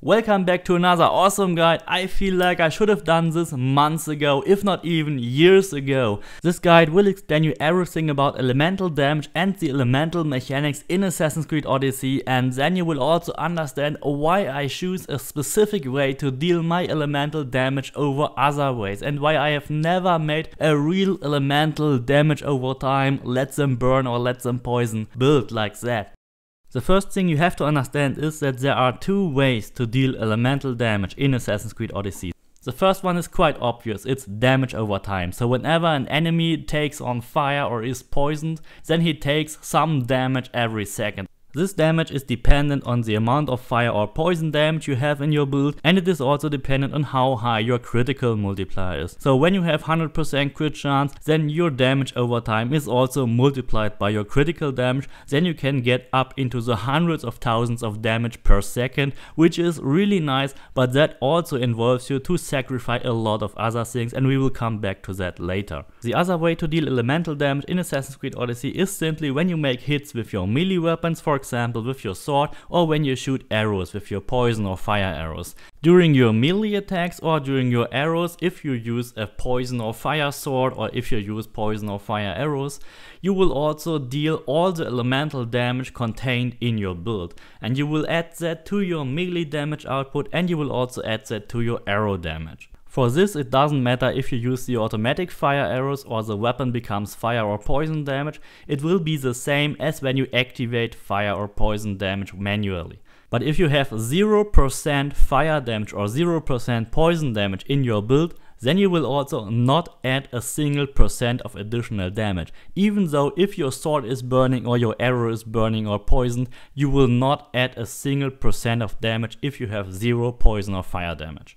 Welcome back to another awesome guide. I feel like I should have done this months ago, if not even years ago. This guide will explain you everything about elemental damage and the elemental mechanics in Assassin's Creed Odyssey, and then you will also understand why I choose a specific way to deal my elemental damage over other ways, and why I have never made a real elemental damage over time, let them burn or let them poison build like that. The first thing you have to understand is that there are two ways to deal elemental damage in Assassin's Creed Odyssey. The first one is quite obvious, it's damage over time. So whenever an enemy takes on fire or is poisoned, then he takes some damage every second. This damage is dependent on the amount of fire or poison damage you have in your build, and it is also dependent on how high your critical multiplier is. So when you have 100% crit chance, then your damage over time is also multiplied by your critical damage. Then you can get up into the hundreds of thousands of damage per second, which is really nice, but that also involves you to sacrifice a lot of other things, and we will come back to that later. The other way to deal elemental damage in Assassin's Creed Odyssey is simply when you make hits with your melee weapons, for example with your sword, or when you shoot arrows with your poison or fire arrows. During your melee attacks or during your arrows, if you use a poison or fire sword, or if you use poison or fire arrows, you will also deal all the elemental damage contained in your build, and you will add that to your melee damage output, and you will also add that to your arrow damage. For this, it doesn't matter if you use the automatic fire arrows or the weapon becomes fire or poison damage, it will be the same as when you activate fire or poison damage manually. But if you have 0% fire damage or 0% poison damage in your build, then you will also not add a single percent of additional damage. Even though if your sword is burning or your arrow is burning or poisoned, you will not add a single percent of damage if you have 0 poison or fire damage.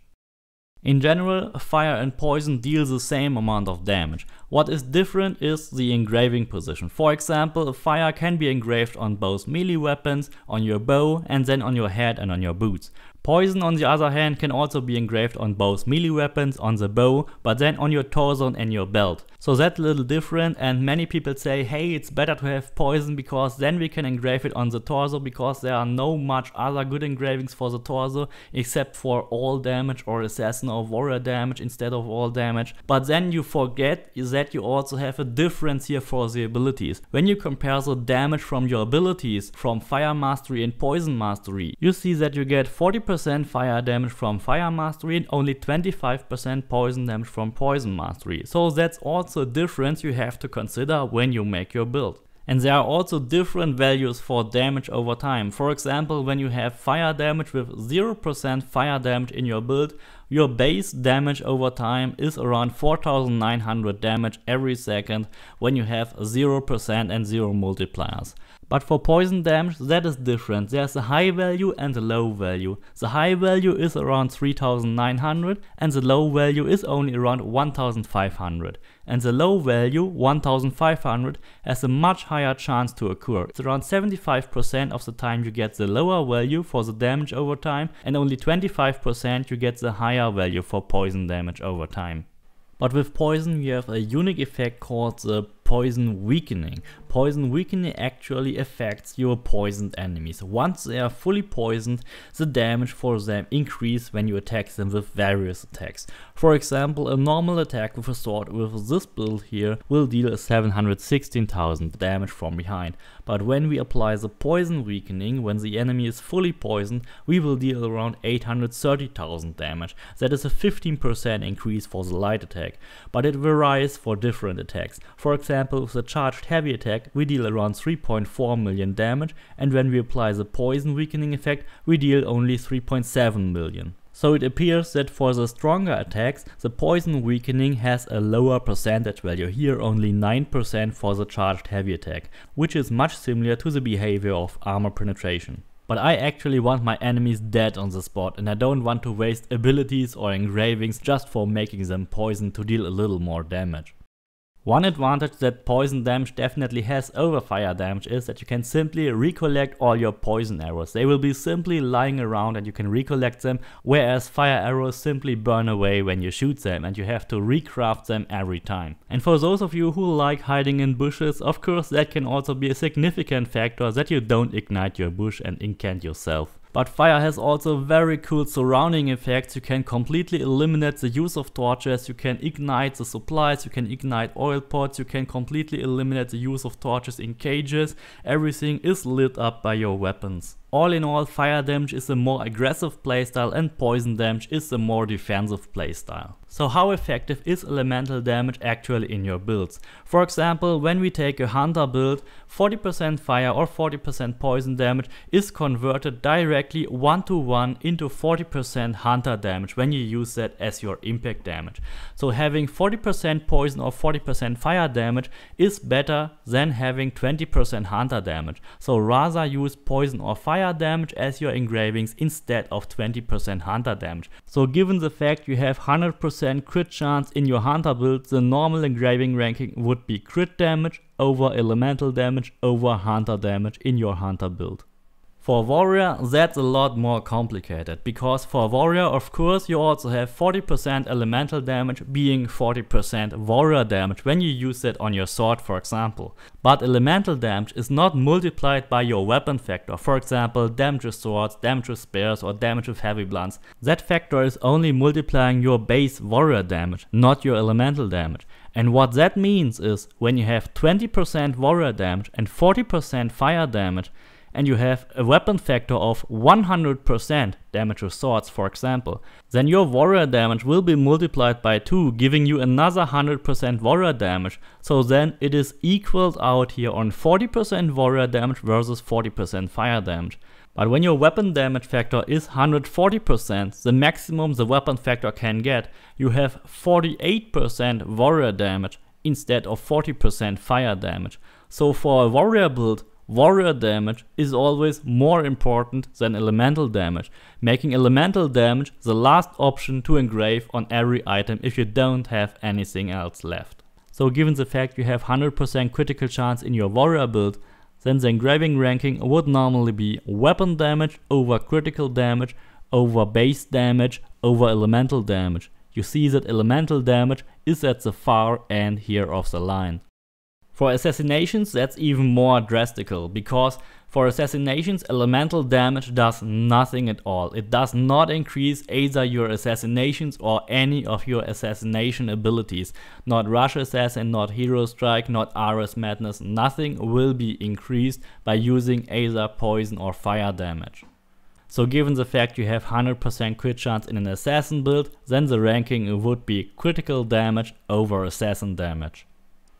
In general, fire and poison deal the same amount of damage. What is different is the engraving position. For example, fire can be engraved on both melee weapons, on your bow, and then on your head and on your boots. Poison, on the other hand, can also be engraved on both melee weapons, on the bow, but then on your torso and your belt. So that's a little different, and many people say, hey, it's better to have poison because then we can engrave it on the torso, because there are no much other good engravings for the torso except for all damage or assassin or warrior damage instead of all damage. But then you forget that you also have a difference here for the abilities. When you compare the damage from your abilities from fire mastery and poison mastery, you see that you get 40% fire damage from fire mastery and only 25% poison damage from poison mastery. So that's also a difference you have to consider when you make your build. And there are also different values for damage over time. For example, when you have fire damage with 0% fire damage in your build, your base damage over time is around 4900 damage every second when you have 0% and 0 multipliers. But for poison damage, that is different. There's a high value and a low value. The high value is around 3900 and the low value is only around 1500. And the low value, 1500, has a much higher chance to occur. It's around 75% of the time you get the lower value for the damage over time, and only 25% you get the higher value for poison damage over time. But with poison you have a unique effect called the poison weakening. Poison weakening actually affects your poisoned enemies. Once they are fully poisoned, the damage for them increases when you attack them with various attacks. For example, a normal attack with a sword with this build here will deal 716,000 damage from behind. But when we apply the poison weakening, when the enemy is fully poisoned, we will deal around 830,000 damage. That is a 15% increase for the light attack, but it varies for different attacks. For example, with the charged heavy attack, we deal around 3.4 million damage, and when we apply the poison weakening effect, we deal only 3.7 million. So it appears that for the stronger attacks, the poison weakening has a lower percentage value, here only 9% for the charged heavy attack, which is much similar to the behavior of armor penetration. But I actually want my enemies dead on the spot, and I don't want to waste abilities or engravings just for making them poison to deal a little more damage. One advantage that poison damage definitely has over fire damage is that you can simply recollect all your poison arrows. They will be simply lying around and you can recollect them, whereas fire arrows simply burn away when you shoot them and you have to recraft them every time. And for those of you who like hiding in bushes, of course that can also be a significant factor that you don't ignite your bush and incant yourself. But fire has also very cool surrounding effects. You can completely eliminate the use of torches, you can ignite the supplies, you can ignite oil pots, you can completely eliminate the use of torches in cages. Everything is lit up by your weapons. All in all, fire damage is a more aggressive playstyle and poison damage is a more defensive playstyle. So how effective is elemental damage actually in your builds? For example, when we take a hunter build, 40% fire or 40% poison damage is converted directly 1-to-1 into 40% hunter damage when you use that as your impact damage. So having 40% poison or 40% fire damage is better than having 20% hunter damage. So rather use poison or fire damage as your engravings instead of 20% hunter damage. So given the fact you have 100% crit chance in your hunter build, the normal engraving ranking would be crit damage over elemental damage over hunter damage in your hunter build. For warrior, that's a lot more complicated, because for warrior, of course, you also have 40% elemental damage being 40% warrior damage when you use it on your sword, for example. But elemental damage is not multiplied by your weapon factor, for example, damage with swords, damage with spears or damage with heavy blunts. That factor is only multiplying your base warrior damage, not your elemental damage. And what that means is, when you have 20% warrior damage and 40% fire damage, and you have a weapon factor of 100% damage with swords, for example, then your warrior damage will be multiplied by 2, giving you another 100% warrior damage. So then it is equaled out here on 40% warrior damage versus 40% fire damage. But when your weapon damage factor is 140%, the maximum the weapon factor can get, you have 48% warrior damage instead of 40% fire damage. So for a warrior build, warrior damage is always more important than elemental damage, making elemental damage the last option to engrave on every item if you don't have anything else left. So given the fact you have 100% critical chance in your warrior build, then the engraving ranking would normally be weapon damage over critical damage over base damage over elemental damage. You see that elemental damage is at the far end here of the line. For assassinations, that's even more drastical, because for assassinations elemental damage does nothing at all. It does not increase either your assassinations or any of your assassination abilities. Not Rush Assassin, not Hero Strike, not Ares Madness, nothing will be increased by using either poison or fire damage. So given the fact you have 100% crit chance in an assassin build, then the ranking would be critical damage over assassin damage.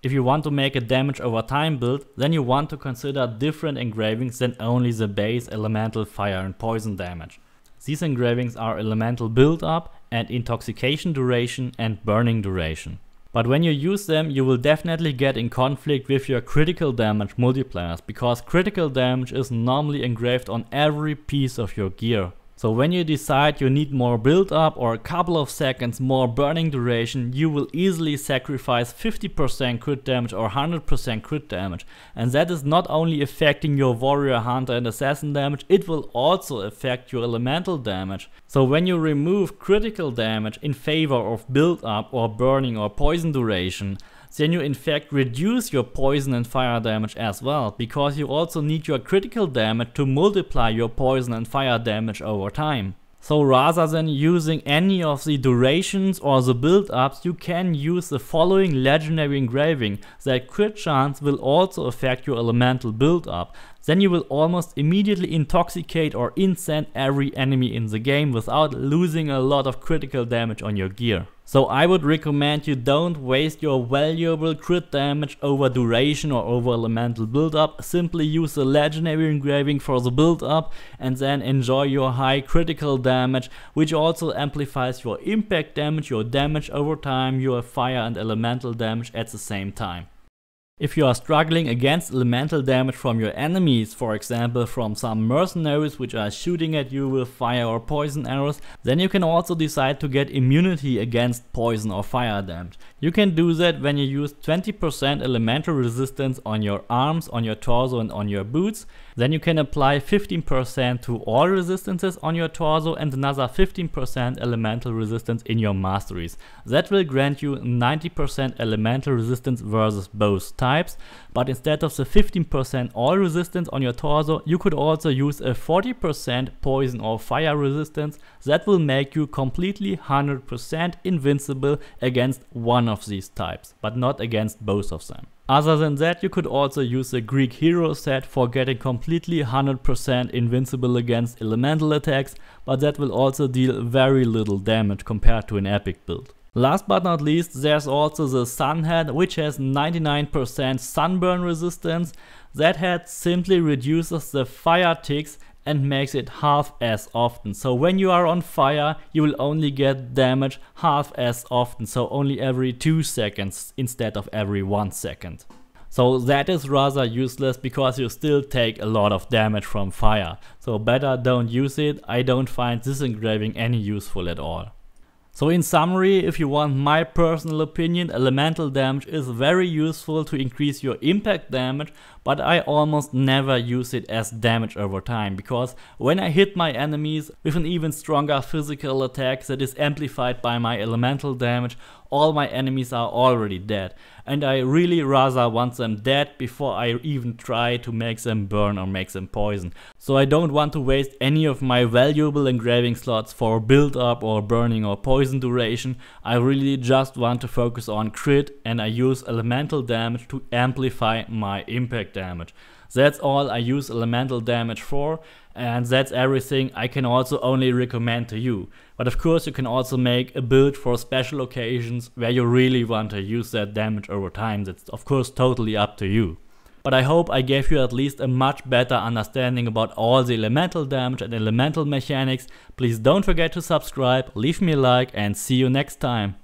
If you want to make a damage over time build, then you want to consider different engravings than only the base elemental fire and poison damage. These engravings are elemental build up and intoxication duration and burning duration. But when you use them, you will definitely get in conflict with your critical damage multipliers, because critical damage is normally engraved on every piece of your gear. So when you decide you need more build up or a couple of seconds more burning duration, you will easily sacrifice 50% crit damage or 100% crit damage. And that is not only affecting your warrior, hunter and assassin damage, it will also affect your elemental damage. So when you remove critical damage in favor of build up or burning or poison duration, then you in fact reduce your poison and fire damage as well, because you also need your critical damage to multiply your poison and fire damage over time. So rather than using any of the durations or the build ups, you can use the following legendary engraving. That crit chance will also affect your elemental build up. Then you will almost immediately intoxicate or incend every enemy in the game without losing a lot of critical damage on your gear. So I would recommend you don't waste your valuable crit damage over duration or over elemental build up. Simply use the legendary engraving for the build up and then enjoy your high critical damage, which also amplifies your impact damage, your damage over time, your fire and elemental damage at the same time. If you are struggling against elemental damage from your enemies, for example from some mercenaries which are shooting at you with fire or poison arrows, then you can also decide to get immunity against poison or fire damage. You can do that when you use 20% elemental resistance on your arms, on your torso and on your boots, Then you can apply 15% to all resistances on your torso and another 15% elemental resistance in your masteries. That will grant you 90% elemental resistance versus both types, but instead of the 15% all resistance on your torso, you could also use a 40% poison or fire resistance. That will make you completely 100% invincible against one of these types, but not against both of them. Other than that, you could also use the Greek hero set for getting completely 100% invincible against elemental attacks, but that will also deal very little damage compared to an epic build. Last but not least, there's also the Sun Hat, which has 99% Sunburn Resistance. That hat simply reduces the fire ticks and makes it half as often. So when you are on fire, you will only get damage half as often, so only every 2 seconds instead of every 1 second. So that is rather useless because you still take a lot of damage from fire. So better don't use it. I don't find this engraving any useful at all. So in summary, if you want my personal opinion, elemental damage is very useful to increase your impact damage, but I almost never use it as damage over time, because when I hit my enemies with an even stronger physical attack that is amplified by my elemental damage, all my enemies are already dead, and I really rather want them dead before I even try to make them burn or make them poison. So I don't want to waste any of my valuable engraving slots for build up or burning or poison duration. I really just want to focus on crit, and I use elemental damage to amplify my impact damage. That's all I use elemental damage for, and that's everything I can also only recommend to you. But of course you can also make a build for special occasions where you really want to use that damage over time. That's of course totally up to you. But I hope I gave you at least a much better understanding about all the elemental damage and elemental mechanics. Please don't forget to subscribe, leave me a like, and see you next time.